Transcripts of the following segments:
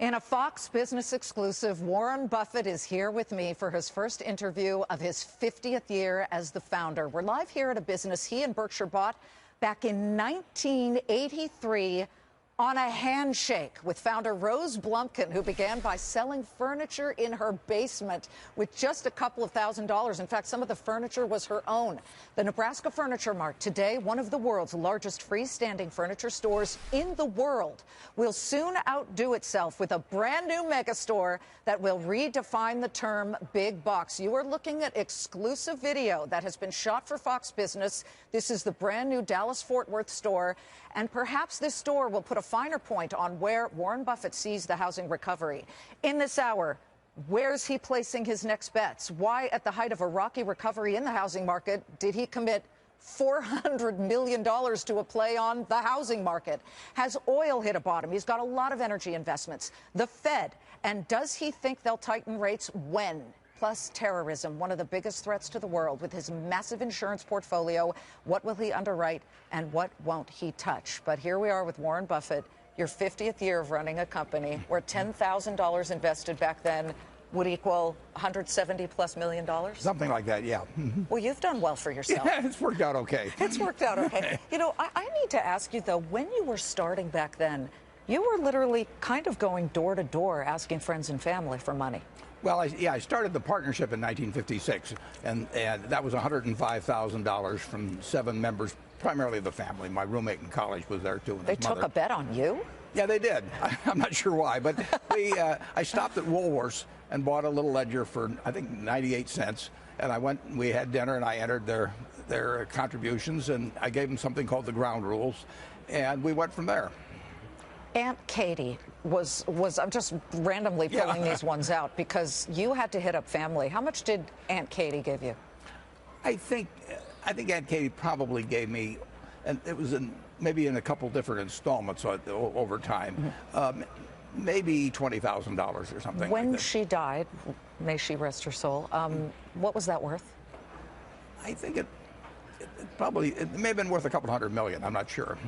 In a Fox Business exclusive, Warren Buffett is here with me for his first interview of his 50th year as the founder. We're live here at a business he and Berkshire bought back in 1983 on a handshake with founder Rose Blumkin, who began by selling furniture in her basement with just a couple of $1,000s. In fact, some of the furniture was her own. The Nebraska Furniture Mart, today one of the world's largest freestanding furniture stores in the world, will soon outdo itself with a brand new megastore that will redefine the term big box. You are looking at exclusive video that has been shot for Fox Business. This is the brand new Dallas-Fort Worth store, and perhaps this store will put a finer point on where Warren Buffett sees the housing recovery. In this hour, where's he placing his next bets? Why, at the height of a rocky recovery in the housing market, did he commit $400 million to a play on the housing market? Has oil hit a bottom? He's got a lot of energy investments. The Fed. And does he think they'll tighten rates when? Plus terrorism, one of the biggest threats to the world. With his massive insurance portfolio, what will he underwrite and what won't he touch? But here we are with Warren Buffett, your 50th year of running a company where $10,000 invested back then would equal $170+ million? Something like that, yeah. Well, you've done well for yourself. Yeah, it's worked out okay. It's worked out okay. You know, I need to ask you, though, when you were starting back then, you were literally kind of going door to door asking friends and family for money. Well, I started the partnership in 1956, and that was $105,000 from 7 members, primarily the family. My roommate in college was there, too. And they took a bet on you? Yeah, they did. I'm not sure why, but I stopped at Woolworth's and bought a little ledger for, I think, 98 cents. And I went, we had dinner, and I entered their contributions, and I gave them something called the ground rules, and we went from there. Aunt Katie was I'm just randomly pulling these ones out because you had to hit up family. How much did Aunt Katie give you? I think Aunt Katie probably gave me, and it was maybe in a couple different installments over time, maybe $20,000 or something. When like that. She died, may she rest her soul, what was that worth? I think it may have been worth a couple $100 million. I'm not sure.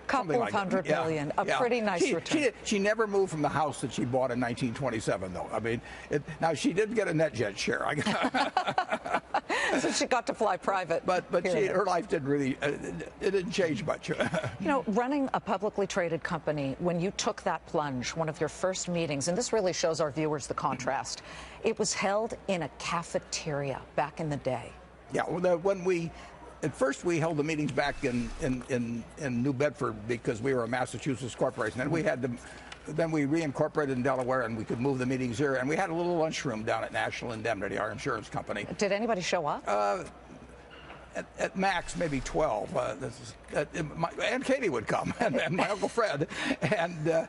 Couple of $100 million, a pretty nice return. She never moved from the house that she bought in 1927, though. I mean, now she did get a NetJet share. So she got to fly private. But her life didn't really, it didn't change much. You know, running a publicly traded company, when you took that plunge, one of your first meetings, and this really shows our viewers the contrast, it was held in a cafeteria back in the day. Yeah, at first, we held the meetings back in New Bedford because we were a Massachusetts corporation. And then we reincorporated in Delaware, and we could move the meetings here. And we had a little lunchroom down at National Indemnity, our insurance company. Did anybody show up? At max, maybe 12. Aunt Katie would come, and my Uncle Fred. And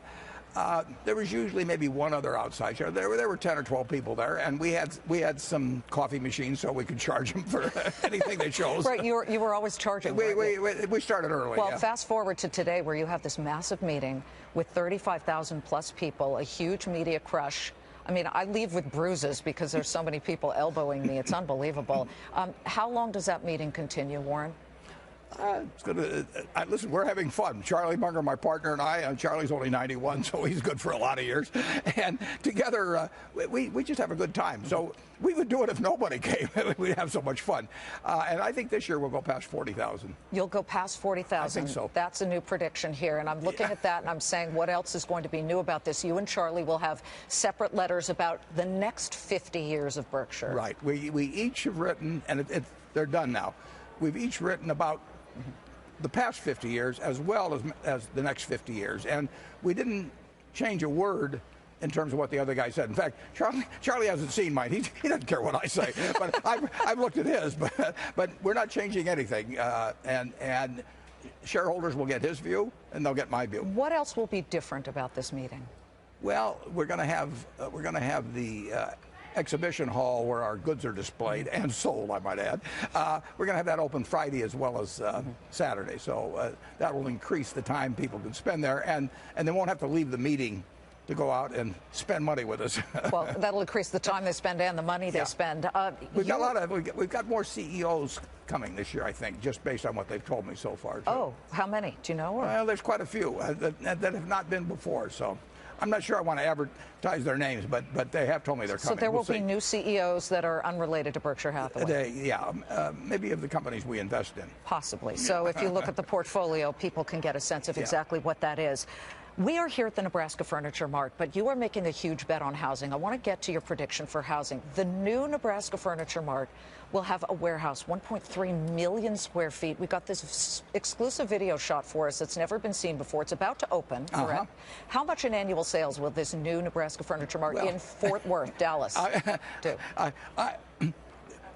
there was usually maybe one other outside show. There were 10 or 12 people there, and we had some coffee machines so we could charge them for anything they chose. Right, you were always charging. We started early. Well, fast forward to today, where you have this massive meeting with 35,000 plus people, a huge media crush. I mean, I leave with bruises because there's so many people elbowing me. It's unbelievable. How long does that meeting continue, Warren? It's gonna. Listen, we're having fun. Charlie Munger, my partner, and I. Charlie's only 91, so he's good for a lot of years. And together, we just have a good time. So we would do it if nobody came. We'd have so much fun. And I think this year we'll go past 40,000. You'll go past 40,000. I think so. That's a new prediction here. And I'm looking at that, and I'm saying, what else is going to be new about this? You and Charlie will have separate letters about the next 50 years of Berkshire. Right. We each have written, and they're done now. We've each written about the past 50 years as well as the next 50 years. And we didn't change a word in terms of what the other guy said. In fact, Charlie hasn't seen mine. He doesn't care what I say. But I've looked at his. But we're not changing anything. And shareholders will get his view, and they'll get my view. What else will be different about this meeting? Well, we're going to have the exhibition hall where our goods are displayed and sold, I might add. We're going to have that open Friday as well as Saturday. So that will increase the time people can spend there, and they won't have to leave the meeting to go out and spend money with us. Well, that'll increase the time they spend and the money they spend. We've got more CEOs coming this year, I think, just based on what they've told me so far. Oh, how many? Do you know? Or? Well, there's quite a few that have not been before. So I'm not sure I want to advertise their names, but they have told me they're coming. So there will be new CEOs that are unrelated to Berkshire Hathaway? Maybe of the companies we invest in. Possibly. So if you look at the portfolio, people can get a sense of exactly what that is. We are here at the Nebraska Furniture Mart, but you are making a huge bet on housing. I want to get to your prediction for housing. The new Nebraska Furniture Mart will have a warehouse, 1.3 million square feet. We got this exclusive video shot for us that's never been seen before. It's about to open, correct? How much in annual sales will this new Nebraska Furniture Mart in Fort Worth, Dallas, do?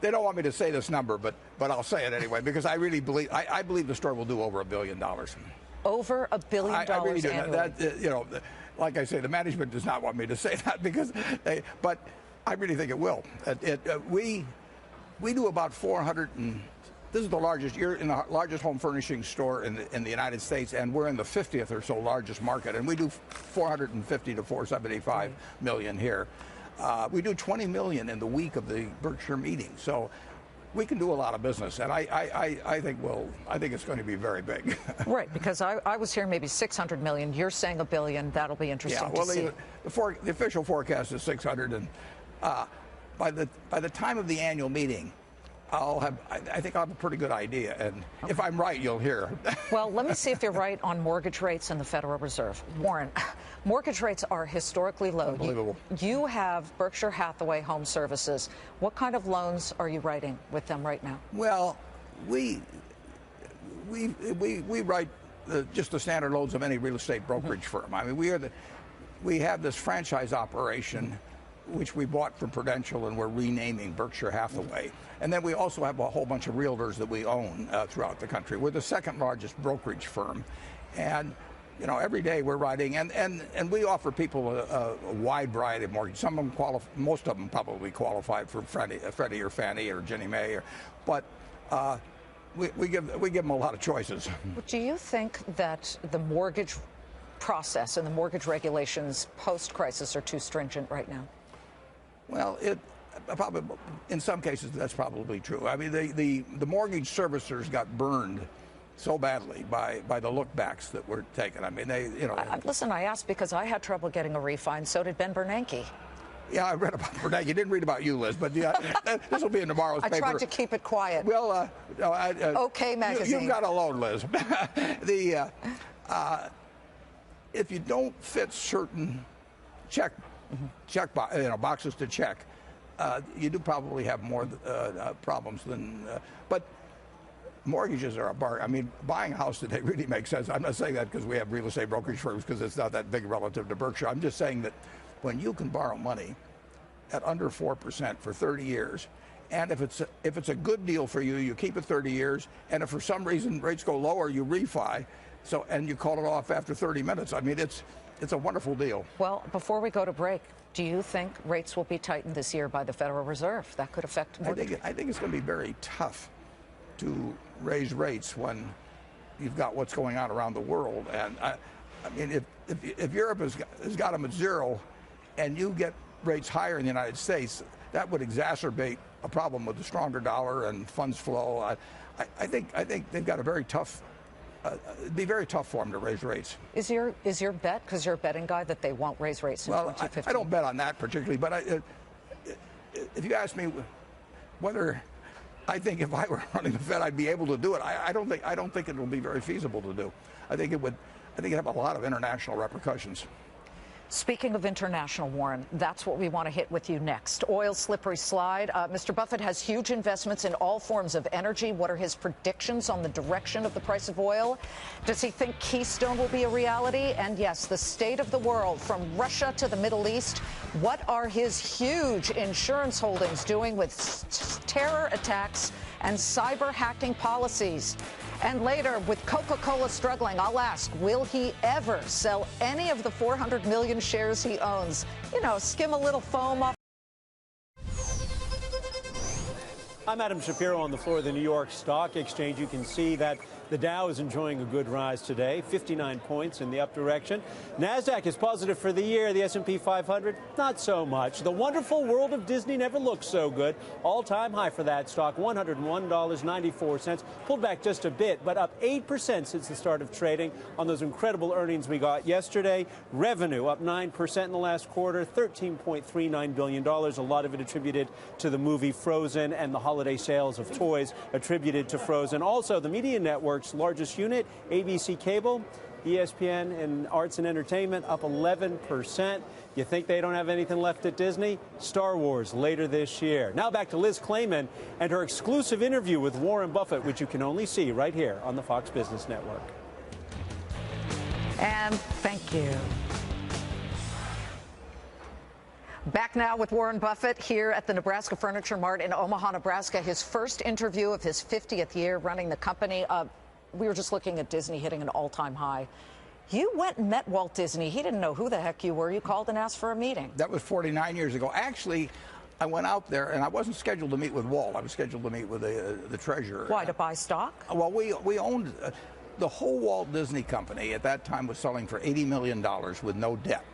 They don't want me to say this number, but I'll say it anyway, because I really believe, I believe the store will do over $1 billion. Over $1 billion I really do. Annually. Like I say, the management does not want me to say that but I really think it will. We do about 400, and this is the largest. You're in the largest home furnishing store in the United States, and we're in the 50th or so largest market, and we do 450 to 475 million here. We do 20 million in the week of the Berkshire meeting, so we can do a lot of business, and I think it's going to be very big. Right, because I was hearing maybe 600 million. You're saying $1 billion. That'll be interesting to see. The official forecast is 600, and by the time of the annual meeting, I think I'll have a pretty good idea, and if I'm right, you'll hear. Well, let me see if you're right on mortgage rates and the Federal Reserve. Warren, mortgage rates are historically low. Unbelievable. You have Berkshire Hathaway Home Services. What kind of loans are you writing with them right now? Well, we write just the standard loans of any real estate brokerage firm. I mean, we have this franchise operation, which we bought from Prudential, and we're renaming Berkshire Hathaway. And then we also have a whole bunch of realtors that we own throughout the country. We're the second largest brokerage firm. And, every day we're writing, and we offer people a wide variety of mortgages. Some of them most of them probably qualify for Freddie or Fannie or Ginnie Mae, but we give them a lot of choices. Do you think that the mortgage process and the mortgage regulations post-crisis are too stringent right now? Well, probably in some cases that's probably true. I mean, the mortgage servicers got burned so badly by the lookbacks that were taken. I mean, Listen, I asked because I had trouble getting a refi, and so did Ben Bernanke. Yeah, I read about Bernanke. Didn't read about you, Liz, but this will be in tomorrow's paper. I tried to keep it quiet. Well, OK Magazine. You've got a loan, Liz. If you don't fit certain boxes to check, you do probably have more problems than. But mortgages are a bar. I mean, buying a house today really makes sense. I'm not saying that because we have real estate brokerage firms, because it's not that big relative to Berkshire. I'm just saying that when you can borrow money at under 4% for 30 years, and if it's a good deal for you, you keep it 30 years, and if for some reason rates go lower, you refi. So, and you call it off after 30 minutes. I mean, it's a wonderful deal. Well, before we go to break, do you think rates will be tightened this year by the Federal Reserve? That could affect mortgage. I think it's going to be very tough to raise rates when you've got what's going on around the world. And I mean, if Europe has got them at zero, and you get rates higher in the United States, that would exacerbate a problem with the stronger dollar and funds flow. I think they've got a very tough. It'd be very tough for them to raise rates. Is your bet, because you're a betting guy, that they won't raise rates in 2015? I don't bet on that particularly, but if you ask me whether I think if I were running the Fed I'd be able to do it, I don't think it will be very feasible to do. I think it'd have a lot of international repercussions. Speaking of international, Warren, that's what we want to hit with you next. Oil slippery slide. Mr. Buffett has huge investments in all forms of energy. What are his predictions on the direction of the price of oil? Does he think Keystone will be a reality? And yes, the state of the world, from Russia to the Middle East. What are his huge insurance holdings doing with terror attacks and cyber hacking policies? And later, with Coca Cola struggling, I'll ask, will he ever sell any of the 400 million shares he owns? Skim a little foam off. I'm Adam Shapiro on the floor of the New York Stock Exchange. You can see that the Dow is enjoying a good rise today, 59 points in the up direction. NASDAQ is positive for the year. The S&P 500, not so much. The wonderful world of Disney never looked so good. All-time high for that stock, $101.94. Pulled back just a bit, but up 8% since the start of trading on those incredible earnings we got yesterday. Revenue up 9% in the last quarter, $13.39 billion. A lot of it attributed to the movie Frozen and the holiday sales of toys attributed to Frozen. Also, the media network's largest unit, ABC Cable, ESPN and Arts and Entertainment up 11%. You think they don't have anything left at Disney? Star Wars later this year. Now back to Liz Clayman and her exclusive interview with Warren Buffett, which you can only see right here on the Fox Business Network. And thank you. Back now with Warren Buffett here at the Nebraska Furniture Mart in Omaha, Nebraska. His first interview of his 50th year running the company. We were just looking at Disney hitting an all-time high. You went and met Walt Disney. He didn't know who the heck you were. You called and asked for a meeting. That was 49 years ago. Actually, I went out there, and I wasn't scheduled to meet with Walt. I was scheduled to meet with the treasurer. Why, to buy stock? Well, we owned the whole Walt Disney Company at that time was selling for $80 million with no debt.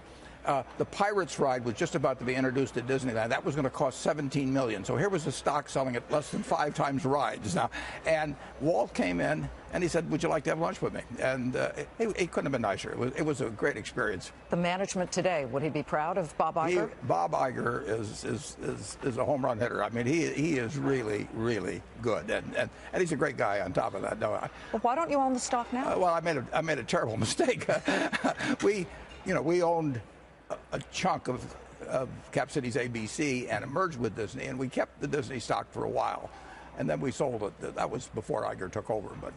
The Pirates ride was just about to be introduced at Disneyland. That was going to cost $17 million. So here was the stock selling at less than 5 times rides now. And Walt came in and he said, "Would you like to have lunch with me?" And it couldn't have been nicer. It was a great experience. The management today, would he be proud of Bob Iger? Bob Iger is a home run hitter. I mean, he is really, really good, and he's a great guy on top of that. No, well, why don't you own the stock now? Well, I made a terrible mistake. we owned a chunk of Cap Cities ABC and it merged with Disney, and we kept the Disney stock for a while, and then we sold it. That was before Iger took over, but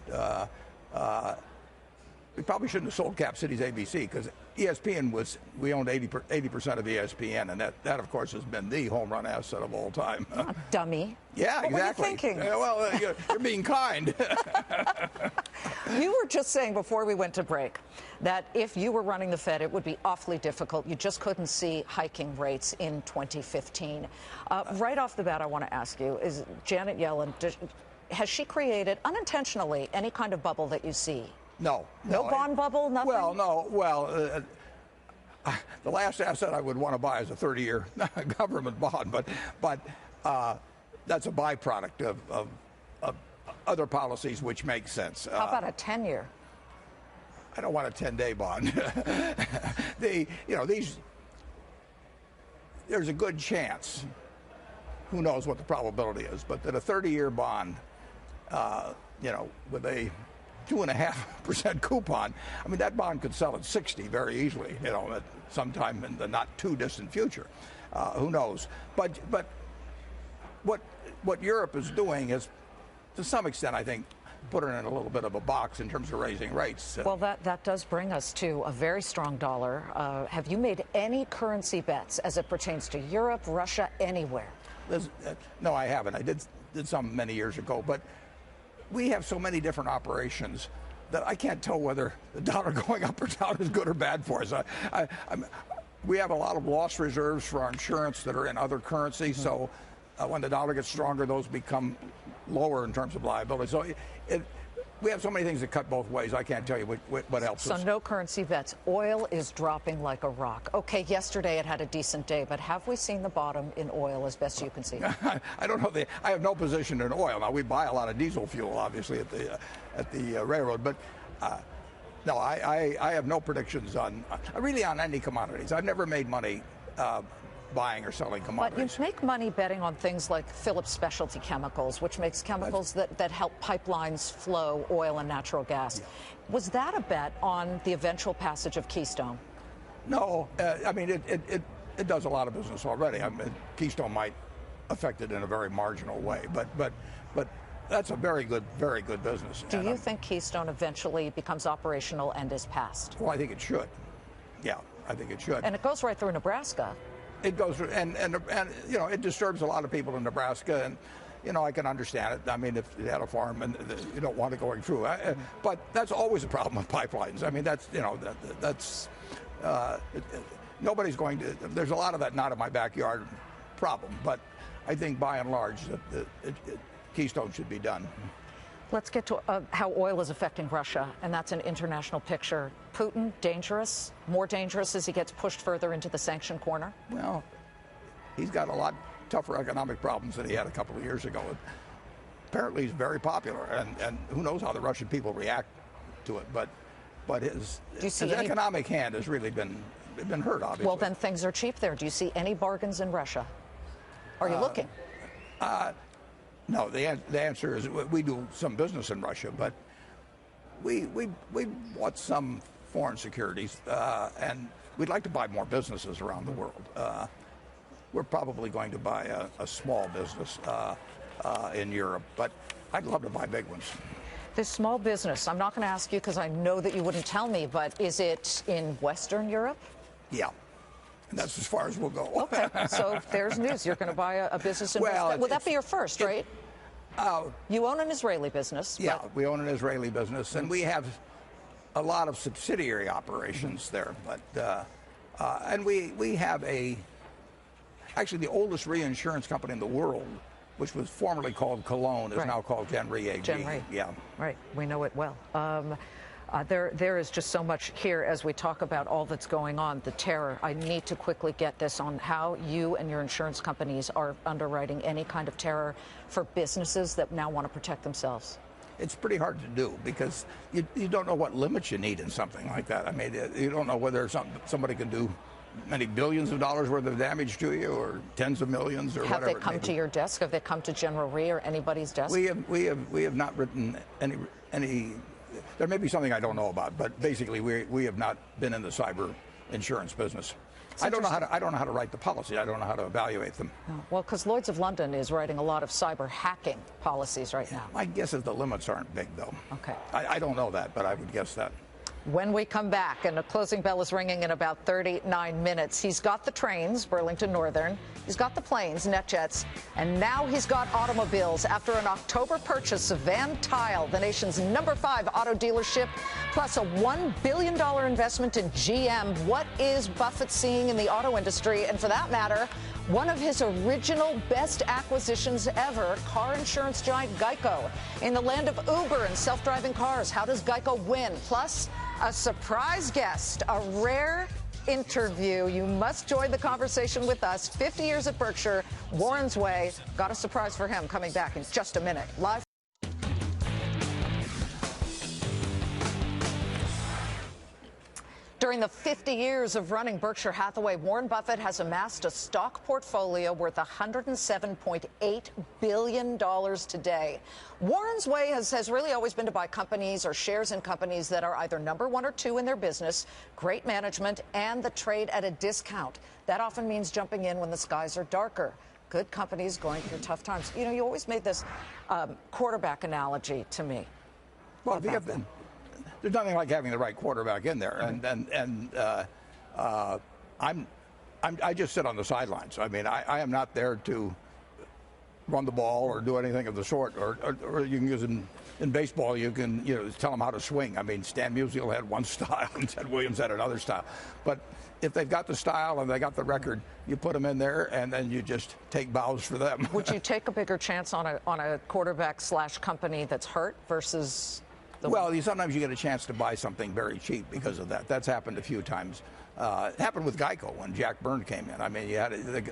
we probably shouldn't have sold Cap Cities ABC because ESPN we owned 80% of ESPN, and that of course has been the home run asset of all time. Oh, dummy. Yeah, what exactly. Were you thinking? Well, you're being kind. You were just saying before we went to break that if you were running the Fed, it would be awfully difficult. You just couldn't see hiking rates in 2015. Right off the bat, I want to ask you, is Janet Yellen, has she created unintentionally any kind of bubble that you see? No. No bond bubble, nothing? Well, no. Well, the last asset I would want to buy is a 30-year government bond, but that's a byproduct of other policies which make sense. How about a 10-year? I don't want a 10-day bond. There's a good chance, who knows what the probability is, but that a 30-year bond, with a 2.5% coupon, I mean, that bond could sell at 60 very easily, at sometime in the not too distant future. Who knows? But what Europe is doing is, to some extent, I think, put her in a little bit of a box in terms of raising rates. Well, that does bring us to a very strong dollar. Have you made any currency bets as it pertains to Europe, Russia, anywhere? No, I haven't. I did some many years ago, but we have so many different operations that I can't tell whether the dollar going up or down is good or bad for us. We have a lot of loss reserves for our insurance that are in other currencies, so when the dollar gets stronger, those become lower in terms of liability. So we have so many things that cut both ways. I can't tell you what helps us. So no currency bets. Oil is dropping like a rock. Okay, yesterday it had a decent day, but have we seen the bottom in oil as best you can see? I don't know. I have no position in oil. Now, we buy a lot of diesel fuel, obviously, at the railroad, but no, I have no predictions on any commodities. I've never made money buying or selling commodities. But you make money betting on things like Phillips Specialty Chemicals, which makes chemicals that help pipelines flow oil and natural gas. Yeah. Was that a bet on the eventual passage of Keystone? No. I mean, it does a lot of business already. I mean, Keystone might affect it in a very marginal way, but that's a very good business. Do you think Keystone eventually becomes operational and is passed? Well, I think it should. Yeah, I think it should. And it goes right through Nebraska. It goes through, and it disturbs a lot of people in Nebraska, and I can understand it. I mean, if you had a farm and you don't want it going through, but that's always a problem with pipelines. I mean, that's nobody's going to. There's a lot of that not in my backyard problem, but I think by and large that Keystone should be done. Let's get to how oil is affecting Russia, and that's an international picture. Putin, dangerous, more dangerous as he gets pushed further into the sanction corner? Well, he's got a lot tougher economic problems than he had a couple of years ago. Apparently he's very popular, and who knows how the Russian people react to it, but his economic hand has really been hurt, obviously. Well, then things are cheap there. Do you see any bargains in Russia? Are you looking? No, the answer is we do some business in Russia, but we bought some foreign securities, and we'd like to buy more businesses around the world. We're probably going to buy a small business in Europe, but I'd love to buy big ones. This small business, I'm not going to ask you because I know that you wouldn't tell me, but is it in Western Europe? Yeah. And that's as far as we'll go. Okay, so there's news. You're going to buy a business in Western. Will that be your first, right? You own an Israeli business. Yeah, we own an Israeli business, and we have a lot of subsidiary operations there. But and we have actually the oldest reinsurance company in the world, which was formerly called Cologne, is now called Gen Re AG. Gen Re. Yeah. Right. We know it well. There is just so much here as we talk about all that's going on, the terror. I need to quickly get this on how you and your insurance companies are underwriting any kind of terror for businesses that now want to protect themselves. It's pretty hard to do because you don't know what limits you need in something like that. I mean, you don't know whether somebody can do many billions of dollars worth of damage to you or tens of millions or whatever. Have they come to your desk? Have they come to General Re or anybody's desk? We have not written any. There may be something I don't know about, but basically we have not been in the cyber insurance business. I don't know how to write the policy. I don't know how to evaluate them. Oh, well, because Lloyd's of London is writing a lot of cyber hacking policies right now. My guess is the limits aren't big, though. Okay. I don't know that, but I would guess that. When we come back, and the closing bell is ringing in about 39 minutes, he's got the trains, Burlington Northern, he's got the planes, NetJets, and now he's got automobiles after an October purchase of Van Tile, the nation's #5 auto dealership, plus a $1 billion investment in GM. What is Buffett seeing in the auto industry? And for that matter, one of his original best acquisitions ever, car insurance giant Geico. In the land of Uber and self-driving cars, how does Geico win? Plus, a surprise guest, a rare interview. You must join the conversation with us. 50 years at Berkshire, Warren's Way. Got a surprise for him coming back in just a minute. Live. During the 50 years of running Berkshire Hathaway, Warren Buffett has amassed a stock portfolio worth $107.8 billion today. Warren's way has really always been to buy companies or shares in companies that are either number 1 or 2 in their business, great management, and the trade at a discount. That often means jumping in when the skies are darker. Good companies going through tough times. You know, you always made this quarterback analogy to me. Well, there's nothing like having the right quarterback in there, I just sit on the sidelines. I mean, I am not there to run the ball or do anything of the sort. Or you can use in baseball. You can tell them how to swing. I mean, Stan Musial had one style and Ted Williams had another style. But if they've got the style and they got the record, you put them in there and then you just take bows for them. Would you take a bigger chance on a quarterback / company that's hurt versus? Well, sometimes you get a chance to buy something very cheap because of that. That's happened a few times. It happened with Geico when Jack Byrne came in. I mean,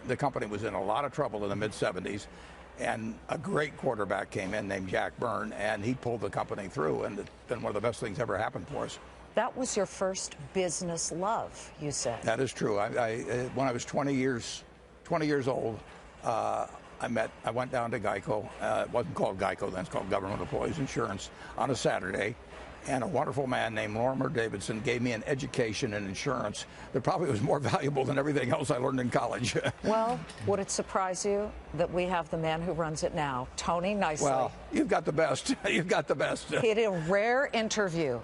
the company was in a lot of trouble in the mid-'70s, and a great quarterback came in named Jack Byrne, and he pulled the company through, and it's been one of the best things ever happened for us. That was your first business love, you said. That is true. When I was 20 years old, I went down to Geico. It wasn't called Geico then, it's called Government Employees Insurance, on a Saturday. And a wonderful man named Lorimer Davidson gave me an education in insurance that probably was more valuable than everything else I learned in college. Well, would it surprise you that we have the man who runs it now, Tony Nicely? Well, you've got the best. You've got the best. He had a rare interview.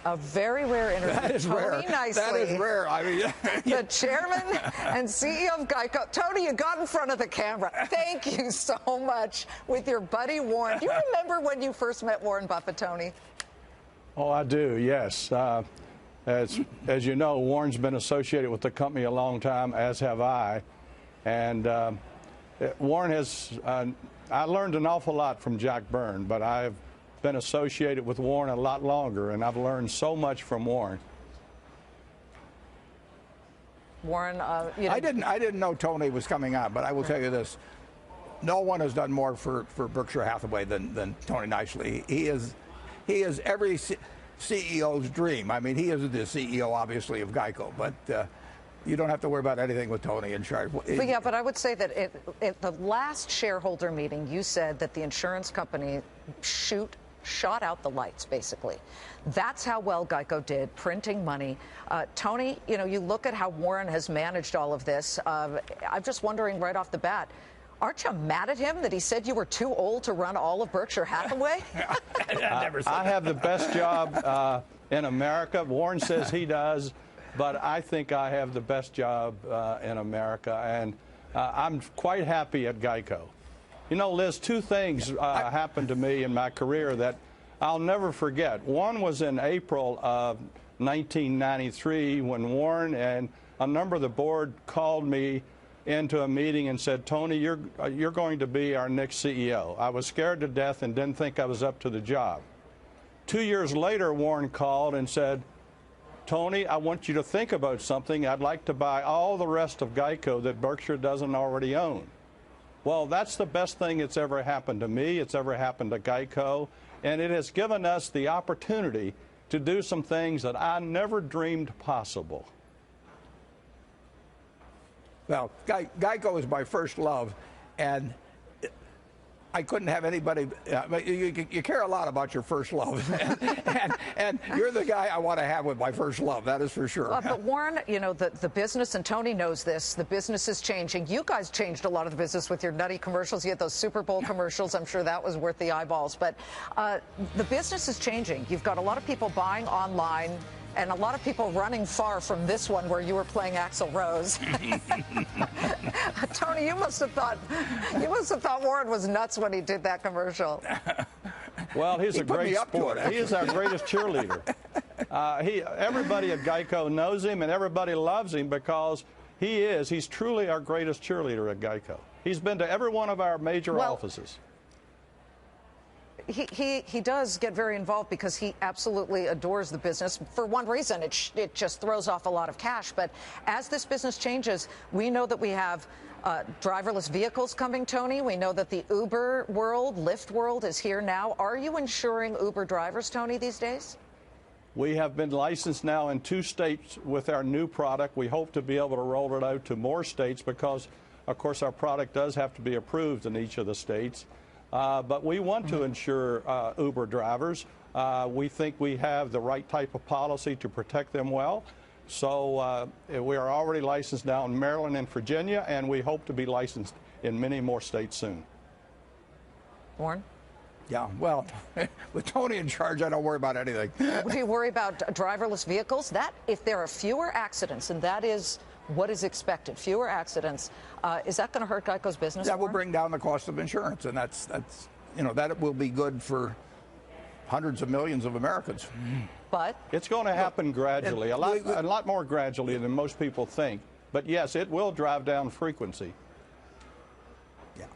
A very rare interview. That is Tony rare. Nicely, that is rare. I mean, the chairman and CEO of Geico. Tony, you got in front of the camera. Thank you so much with your buddy Warren. Do you remember when you first met Warren Buffett, Tony? Oh, I do, yes. As you know, Warren's been associated with the company a long time, as have I. And Warren has, I learned an awful lot from Jack Byrne, but I've been associated with Warren a lot longer, and I've learned so much from Warren. Warren, I didn't know Tony was coming on, but I will tell you this: no one has done more for Berkshire Hathaway than Tony Nicely. He is every CEO's dream. I mean, he isn't the CEO, obviously, of Geico, but you don't have to worry about anything with Tony in charge. But yeah, but I would say that at the last shareholder meeting, you said that the insurance company shot out the lights, basically. That's how well Geico did, printing money. Tony, you look at how Warren has managed all of this. I'm just wondering right off the bat, aren't you mad at him that he said you were too old to run all of Berkshire Hathaway? I have the best job in America. Warren says he does, but I think I have the best job in America, and I'm quite happy at Geico. Liz, two things happened to me in my career that I'll never forget. One was in April of 1993 when Warren and a number of the board called me into a meeting and said, Tony, you're going to be our next CEO. I was scared to death and didn't think I was up to the job. 2 years later, Warren called and said, Tony, I want you to think about something. I'd like to buy all the rest of Geico that Berkshire doesn't already own. Well, that's the best thing that's ever happened to me. It's ever happened to Geico. And it has given us the opportunity to do some things that I never dreamed possible. Well, Geico is my first love, and I couldn't have anybody. You care a lot about your first love, and you're the guy I want to have with my first love. That is for sure. But Warren, the business, and Tony knows this. The business is changing. You guys changed a lot of the business with your nutty commercials. You had those Super Bowl commercials. I'm sure that was worth the eyeballs. But the business is changing. You've got a lot of people buying online, and a lot of people running far from this one where you were playing Axl Rose. Tony, you must have thought Warren was nuts when he did that commercial. Well, he's a great sport. He is our greatest cheerleader. Everybody at Geico knows him, and everybody loves him because he's truly our greatest cheerleader at Geico. He's been to every one of our major offices. He does get very involved because he absolutely adores the business. For one reason, it just throws off a lot of cash. But as this business changes, we know that we have driverless vehicles coming, Tony. We know that the Uber world, Lyft world is here now. Are you insuring Uber drivers, Tony, these days? We have been licensed now in 2 states with our new product. We hope to be able to roll it out to more states because, of course, our product does have to be approved in each of the states. But we want to insure Uber drivers. We think we have the right type of policy to protect them well. So we are already licensed now in Maryland and Virginia, and we hope to be licensed in many more states soon. Warren? Yeah, well, with Tony in charge, I don't worry about anything. Do you worry about driverless vehicles? That, if there are fewer accidents, and that is what is expected, fewer accidents, is that going to hurt Geico's business? That will bring down the cost of insurance, and that's that will be good for hundreds of millions of Americans. But it's going to happen gradually, a lot more gradually than most people think. But yes, it will drive down frequency. Yeah,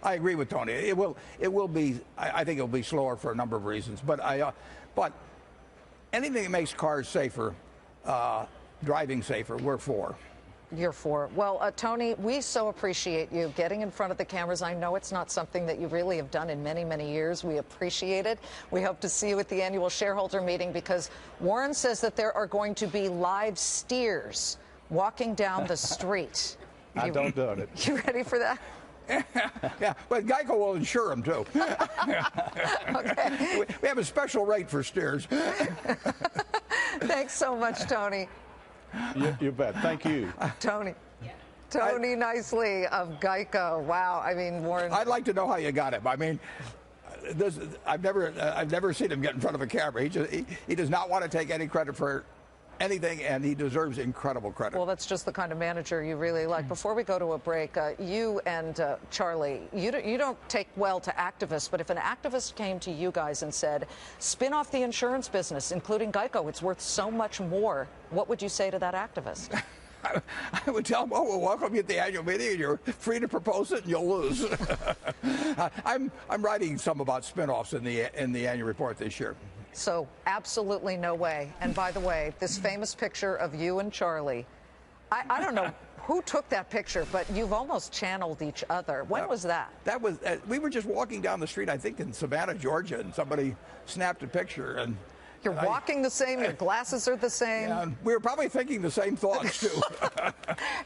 I agree with Tony. It will be. I think it will be slower for a number of reasons. But anything that makes cars safer, driving safer, we're for. You're for. Well, Tony, we so appreciate you getting in front of the cameras. I know it's not something that you really have done in many, many years. We appreciate it. We hope to see you at the annual shareholder meeting because Warren says that there are going to be live steers walking down the street. I don't doubt it. You ready for that? Yeah, but Geico will insure them, too. Okay. We have a special rate for steers. Thanks so much, Tony. You bet. Thank you. Tony Nicely of Geico. Wow. I mean, Warren. I'd like to know how you got him. I mean, I've never seen him get in front of a camera. He does not want to take any credit for anything, and he deserves incredible credit. Well, that's just the kind of manager you really like. Before we go to a break, you and Charlie, you don't take well to activists, but if an activist came to you guys and said, spin off the insurance business, including Geico, it's worth so much more, what would you say to that activist? I would tell them, oh, we'll welcome you at the annual meeting, and you're free to propose it, and you'll lose. I'm writing some about spinoffs in the annual report this year. So absolutely no way. And by the way, this famous picture of you and Charlie, I don't know who took that picture, but you've almost channeled each other. When was that? That was, we were just walking down the street, I think in Savannah, Georgia, and somebody snapped a picture. And you're walking the same, your glasses are the same. Yeah, we were probably thinking the same thoughts, too.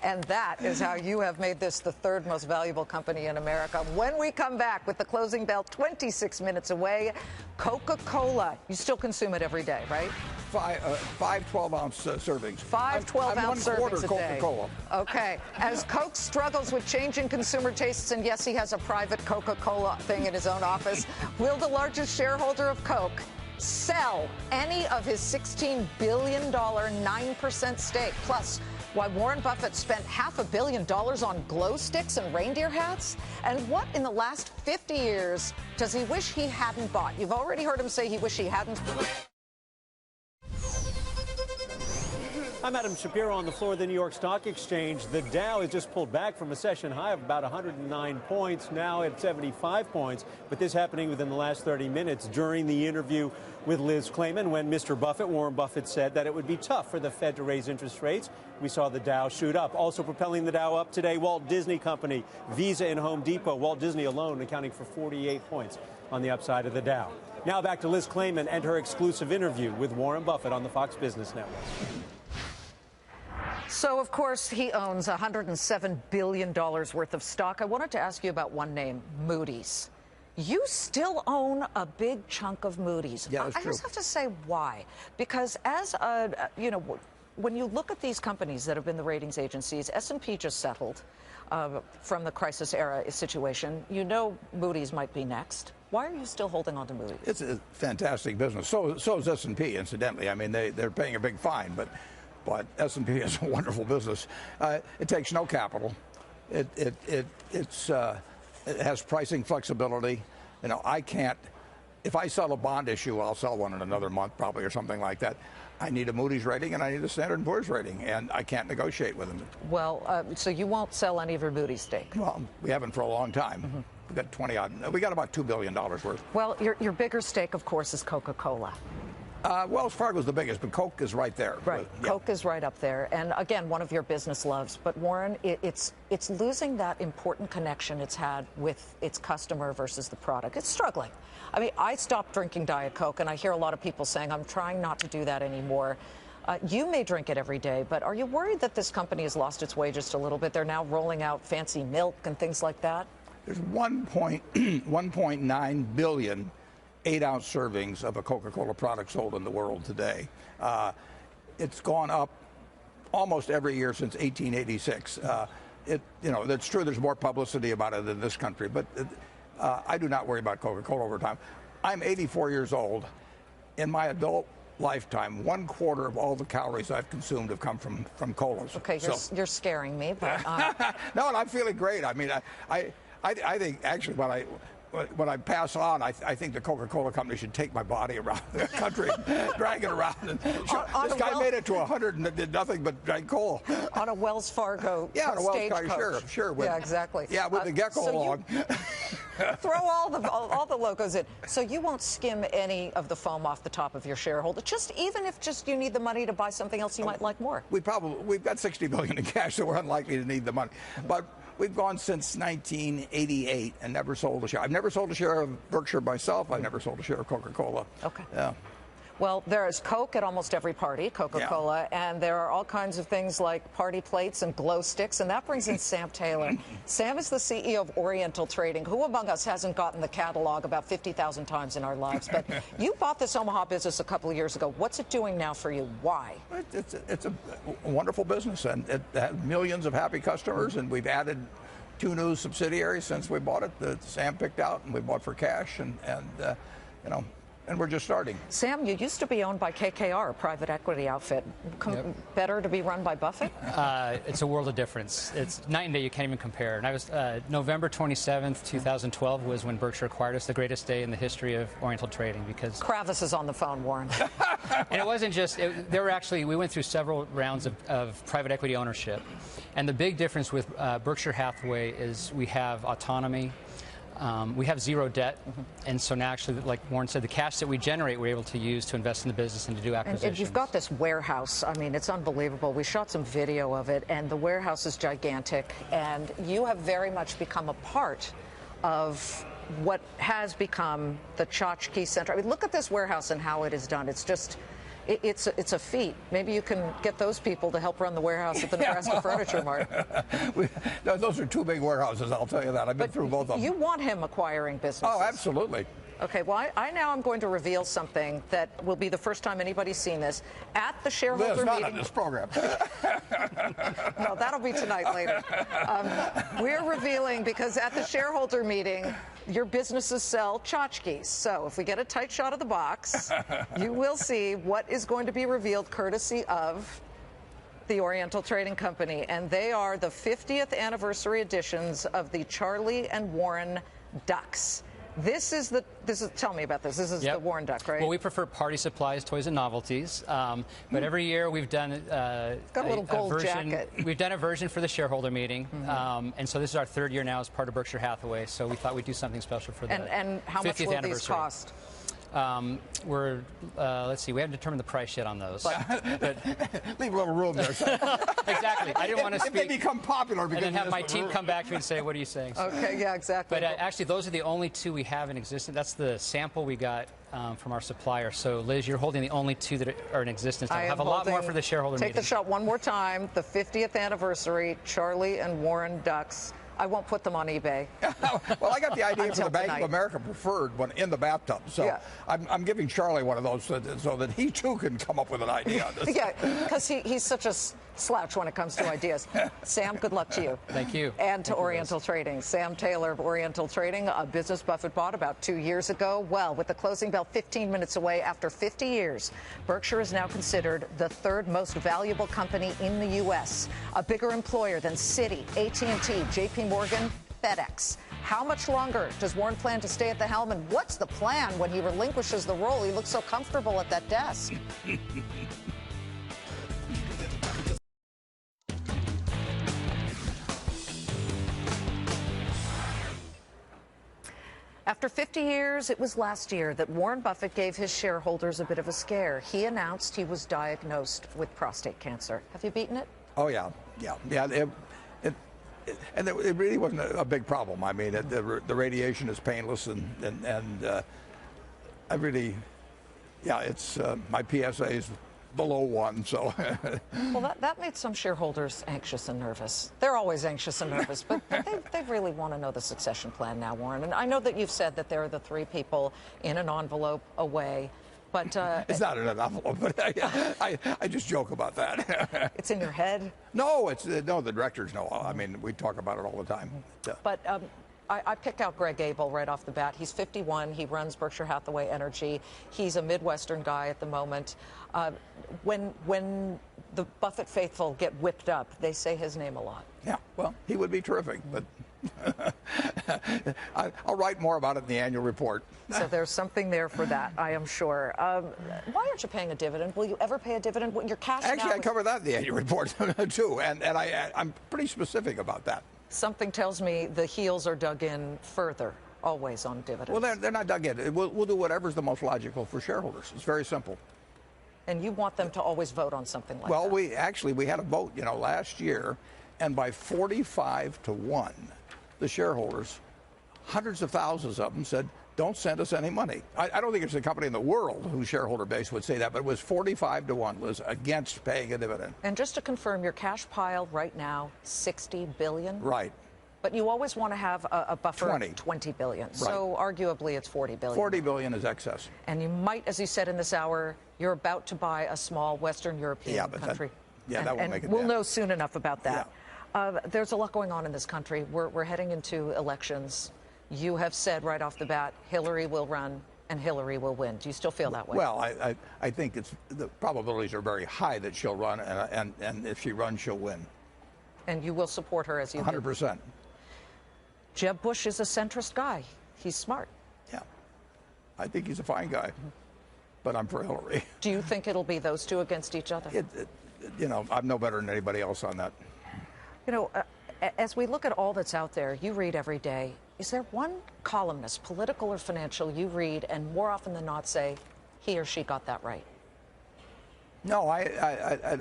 And that is how you have made this the third most valuable company in America. When we come back with the closing bell 26 minutes away, Coca Cola. You still consume it every day, right? Five 12-ounce servings. 5 12-ounce servings a day. Coca-Cola. Okay. As Coke struggles with changing consumer tastes, and yes, he has a private Coca-Cola thing in his own office, will the largest shareholder of Coke sell any of his $16 billion 9% stake? Plus, why Warren Buffett spent $500 million on glow sticks and reindeer hats? And what in the last 50 years does he wish he hadn't bought? You've already heard him say he wish he hadn't. I'm Adam Shapiro on the floor of the New York Stock Exchange. The Dow has just pulled back from a session high of about 109 points, now at 75 points. But this happening within the last 30 minutes during the interview with Liz Claman, when Mr. Buffett, Warren Buffett, said that it would be tough for the Fed to raise interest rates. We saw the Dow shoot up. Also propelling the Dow up today, Walt Disney Company, Visa, and Home Depot. Walt Disney alone accounting for 48 points on the upside of the Dow. Now back to Liz Claman and her exclusive interview with Warren Buffett on the Fox Business Network. So, of course, he owns $107 billion worth of stock. I wanted to ask you about one name, Moody's. You still own a big chunk of Moody's. Yeah, that's true. I just have to say why. Because as when you look at these companies that have been the ratings agencies, S&P just settled from the crisis era situation. You know Moody's might be next. Why are you still holding on to Moody's? It's a fantastic business. So is S&P, incidentally. I mean, they're paying a big fine, but S&P is a wonderful business. It takes no capital. It has pricing flexibility. You know, I can't. If I sell a bond issue, I'll sell one in another month probably or something like that. I need a Moody's rating and I need a Standard & Poor's rating, and I can't negotiate with them. Well, so you won't sell any of your Moody's stake? Well, we haven't for a long time. Mm-hmm. We got 20-odd. We got about $2 billion worth. Well, your bigger stake, of course, is Coca Cola. Wells Fargo's the biggest, but Coke is right there. Right, yeah. Coke is right up there, and again, one of your business loves. But Warren, it's losing that important connection it's had with its customer versus the product. It's struggling. I mean, I stopped drinking Diet Coke, and I hear a lot of people saying, I'm trying not to do that anymore. You may drink it every day, but are you worried that this company has lost its way just a little bit? They're now rolling out fancy milk and things like that? There's 1.9 billion 8-ounce servings of a Coca-Cola product sold in the world today. It's gone up almost every year since 1886. That's true. There's more publicity about it in this country, but I do not worry about Coca-Cola over time. I'm 84 years old. In my adult lifetime, 1/4 of all the calories I've consumed have come from colas. Okay, you're scaring me, but no, and I'm feeling great. I mean, I think actually when I pass on, I think the Coca-Cola company should take my body around the country, drag it around. And this guy made it to 100 and did nothing but drank cola. On a Wells Fargo on a Wells Fargo, sure. Yeah, exactly. Yeah, with the Geico along. Throw all the logos in. So you won't skim any of the foam off the top of your shareholder, even if you need the money to buy something else you might like more. We've got $60 billion in cash, so we're unlikely to need the money. But we've gone since 1988 and never sold a share. I've never sold a share of Berkshire myself. I've never sold a share of Coca-Cola. Okay. Yeah. Well, there is Coke at almost every party, Coca-Cola, and there are all kinds of things like party plates and glow sticks, and that brings in Sam Taylor. Sam is the CEO of Oriental Trading. Who among us hasn't gotten the catalog about 50,000 times in our lives? But you bought this Omaha business a couple of years ago. What's it doing now for you? Why? It's a wonderful business, and it has millions of happy customers, and we've added 2 new subsidiaries since we bought it that Sam picked out, and we bought for cash, and and we're just starting. Sam, you used to be owned by KKR, a private equity outfit. Better to be run by Buffett? It's a world of difference. It's night and day. You can't even compare. And I was November 27th, 2012 was when Berkshire acquired us, the greatest day in the history of Oriental trading, because Kravis is on the phone, Warren. And it wasn't just, there were actually, we went through several rounds of private equity ownership. And the big difference with Berkshire Hathaway is we have autonomy. We have zero debt, and so now actually, like Warren said, the cash that we generate, we're able to use to invest in the business and to do acquisitions. And you've got this warehouse. I mean, it's unbelievable. We shot some video of it, and the warehouse is gigantic, and you have very much become a part of what has become the tchotchke center. I mean, look at this warehouse and how it is done. It's just... It's a feat. Maybe you can get those people to help run the warehouse at the Nebraska Furniture Mart. Those are two big warehouses, I'll tell you that. I've been through both of them. You want him acquiring businesses. Oh, absolutely. Okay, well, I now am going to reveal something that will be the first time anybody's seen this. At the shareholder meeting... not on this program. No, that'll be tonight later. We're revealing, because at the shareholder meeting, your businesses sell tchotchkes. So if we get a tight shot of the box, you will see what is going to be revealed courtesy of the Oriental Trading Company. And they are the 50th anniversary editions of the Charlie and Warren Ducks. Tell me about this. This is the Warren Duck, right? Well, we prefer party supplies, toys, and novelties. But every year we've done got a little gold version. jacket. We've done a version for the shareholder meeting, and so this is our third year now as part of Berkshire Hathaway. So we thought we'd do something special for the 50th anniversary. And how much will these cost? Let's see, we haven't determined the price yet on those. But leave a little room there. Exactly. I didn't want to speak. If they become popular, and then have my team come back to me and say, what are you saying? Okay, yeah, exactly. But actually, those are the only two we have in existence. That's the sample we got from our supplier. So, Liz, you're holding the only two that are in existence. I'll have a lot more for the shareholder meeting. Take the shot one more time. The 50th anniversary, Charlie and Warren Ducks. I won't put them on eBay. Well, I got the idea for the Bank of America preferred one in the bathtub. So I'm giving Charlie one of those so that he, too, can come up with an idea on this. Yeah, because he's such a slouch when it comes to ideas. Sam, good luck to you. Thank you. And to Oriental Trading. Sam Taylor of Oriental Trading, a business Buffett bought about 2 years ago. Well, with the closing bell 15 minutes away after 50 years, Berkshire is now considered the third most valuable company in the U.S., a bigger employer than Citi, AT&T, JP Morgan, FedEx. How much longer does Warren plan to stay at the helm, and what's the plan when he relinquishes the role? He looks so comfortable at that desk. After 50 years, it was last year that Warren Buffett gave his shareholders a bit of a scare. He announced he was diagnosed with prostate cancer. Have you beaten it? Oh, yeah. And it really wasn't a big problem. I mean, the radiation is painless, and I really, it's my PSA is below 1, so. Well, that made some shareholders anxious and nervous. They're always anxious and nervous, but they really want to know the succession plan now, Warren. And I know that you've said that there are the 3 people in an envelope away. But it's not an envelope, but I just joke about that. It's in your head? No, no, the directors know. I mean, we talk about it all the time. But I picked out Greg Abel right off the bat. He's 51. He runs Berkshire Hathaway Energy. He's a Midwestern guy at the moment. When the Buffett faithful get whipped up, they say his name a lot. Yeah, well, he would be terrific, but I'll write more about it in the annual report. So there's something there for that, I am sure. Why aren't you paying a dividend? Will you ever pay a dividend? Your cash Actually, now I cover that in the annual report, too, and I'm pretty specific about that. Something tells me the heels are dug in further, always on dividends. Well, they're not dug in. We'll do whatever's the most logical for shareholders. It's very simple. And you want them to always vote on something like that? Well, we had a vote, last year, and by 45 to 1, the shareholders, hundreds of thousands of them, said, don't send us any money. I don't think there's a company in the world whose shareholder base would say that, but it was 45 to 1 was against paying a dividend. And just to confirm, your cash pile right now, $60 billion? Right. But you always want to have a buffer 20. of $20 billion. Right. So arguably it's $40 billion. $40 billion is excess. And you might, as you said in this hour, you're about to buy a small Western European country. That won't make it. We'll know soon enough about that. Yeah. There's a lot going on in this country. We're heading into elections. You have said right off the bat, Hillary will run. and Hillary will win. Do you still feel that way? Well, I think the probabilities are very high that she'll run, and if she runs, she'll win. And you will support her as you 100%. Jeb Bush is a centrist guy. He's smart. Yeah. I think he's a fine guy, but I'm for Hillary. Do you think it'll be those two against each other? You know, I'm no better than anybody else on that. You know, as we look at all that's out there, you read every day. Is there one columnist, political or financial, you read and more often than not say, he or she got that right? No, I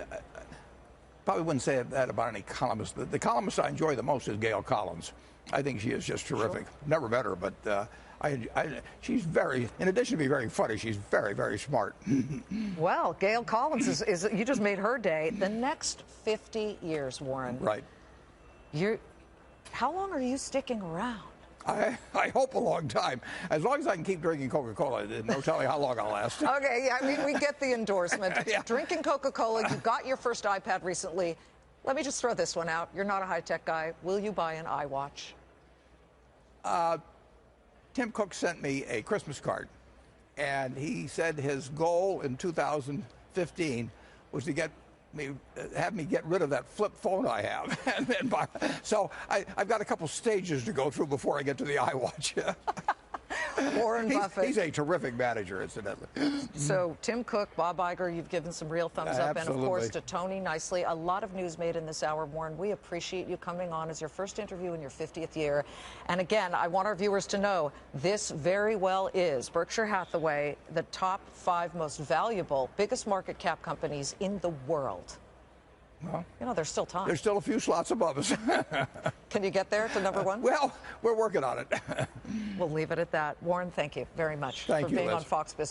probably wouldn't say that about any columnist. The columnist I enjoy the most is Gail Collins. I think she is just terrific. Sure. Never met her, but she's very, in addition to being very funny, she's very, very smart. Well, Gail Collins is you just made her day. The next 50 years, Warren. Right. How long are you sticking around? I hope a long time. As long as I can keep drinking Coca Cola, no telling how long I'll last. Okay, yeah, I mean, we get the endorsement. Yeah. Drinking Coca Cola, you got your first iPad recently. Let me just throw this one out. You're not a high-tech guy. Will you buy an iWatch? Tim Cook sent me a Christmas card, and he said his goal in 2015 was to have me get rid of that flip phone I have. So I've got a couple stages to go through before I get to the iWatch. Warren Buffett. He's a terrific manager, incidentally. So Tim Cook, Bob Iger, you've given some real thumbs up. Absolutely. And, of course, to Tony Nicely. A lot of news made in this hour, Warren. We appreciate you coming on as your first interview in your 50th year. And, again, I want our viewers to know this very well is Berkshire Hathaway, the top 5 most valuable, biggest market cap companies in the world. Well, you know, there's still time. There's still a few slots above us. Can you get there to number 1? Well, we're working on it. We'll leave it at that. Warren, thank you very much for being Liz. on Fox Business.